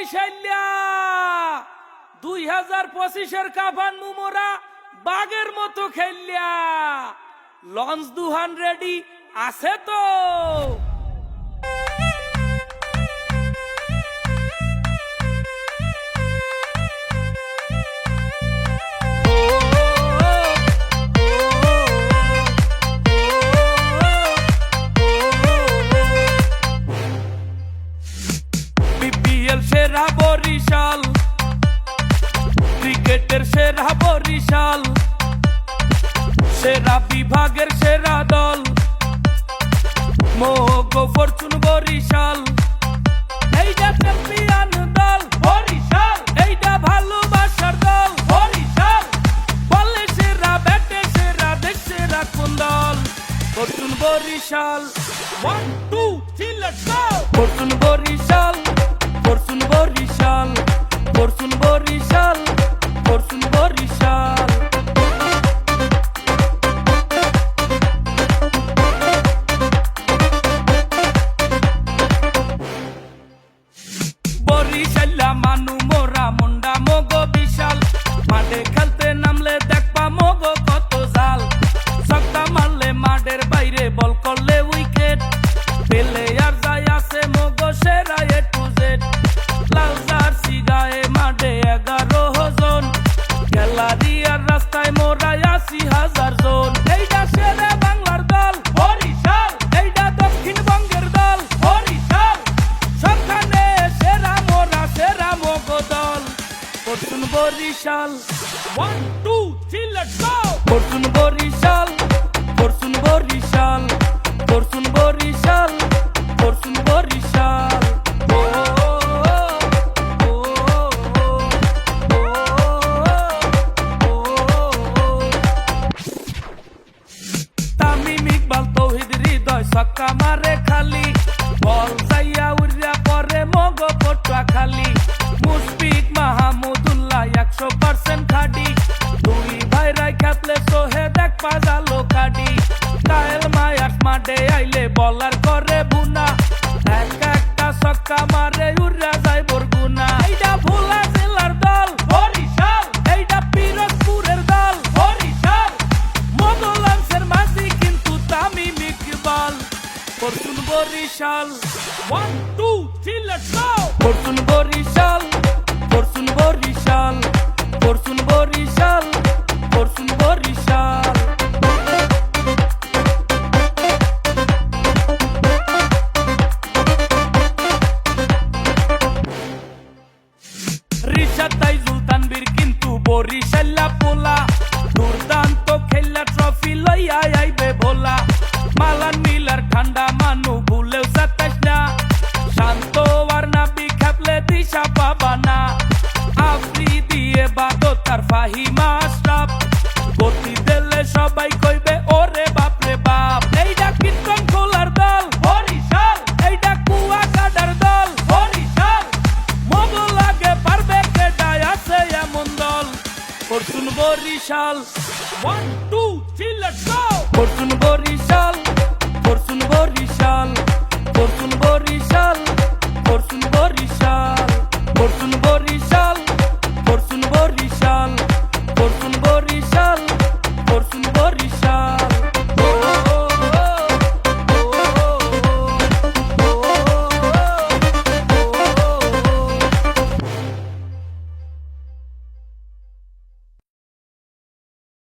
বরিশাইয়া 2025-এর কাফান মুমোরা বাগের মতো খেললিয়া launch দুহান ready আছে তো। সেরা বরিশাল, ক্রিকেটের সেরা বরিশাল, সেরা বিভাগের সেরা দল মোগো ফরচুন বরিশাল। এইটা চ্যাম্পিয়ন দল বরিশাল, এইটা ভালোবাসার দল বরিশাল। বলে সেরা, ব্যাটে সেরা, দেশ সেরা কোন দল? Fortune Barishal. 1 2 3 let's go. Fortune Barishal, Fortune Barishal, Fortune Barishal, Fortune Barishal. বরিশাল্লা মানু মোরা মুন্ডা মোগো বিশাল, মাঠে খেলতে নামলে দেখবা মোগো কত জাল। ছক্কা মারলে মাঠের বাইরে, বল করলে উইকেট, পেলে আর যায় আছে মোগো সেরা এ টু জেড। লাল জার্সি গায়ে মাঠে 11 জন, গ্যালারি আর রাস্তায় মোরা 80,000 জন। এইটা সেরা বাংলার দল বরিশাল, এইটা দক্ষিণবঙ্গের দল বরিশাল। সবখানে সেরা মোরা, সেরা মোগো দল Fortune Barishal. 1 2 3 let's go. Fortune Barishal, Fortune Barishal, Fortune Barishal, Fortune Barishal. Tamim Iqbal Towhid Hridoy ছক্কা মারে খালি, বল যাইয়া উড়িয়া পরে মগো পটুয়া খালি। মুশফিক মাহমুদুল্লাহ 100% খাডি, দুই ভাইরাই খেপলে সোহে দেখ পাজালো কাডি। কায়েল মায়াক মাঠে আইলে বলার করে বুনা, এক একটা ছক্কা মারে উড়িয়া যায় বরগুনা। এইটা ভোলা জেলার দল বরিশাল, এইটা পিরোজপুরের দল বরিশাল। মোগলাংশের মাঝি কিন্তু Tamim Iqbal Fortune Barishal. 1 2 3 let's go. Fortune Barishal, Fortune Barishal, Fortune Barishal, Fortune Barishal. Rishad Taijul Tanvir কিন্তু বরিশাল্লা পোলা, দুর্দান্ত খেলা ট্রফি লইয়া আইবে ভোলা। মালান মিলার ঠান্ডা মানু ভুলেও 27 না, শান্ত আর নাবি খেপলে দিশা পাবা না। আফ্রি দিয়ে বাদো তার ফাহিমা আশরাফ, গতি দিলে সবাই কইবে ওরে বাপরে বাপ। এইটা কীর্তন খোলার দল বরিশাল, এইটা কুয়া কাটার দল বরিশাল। মোগল আগে পারবে কেডায় আছে এমন দল ফরচুন বরিশাল। 1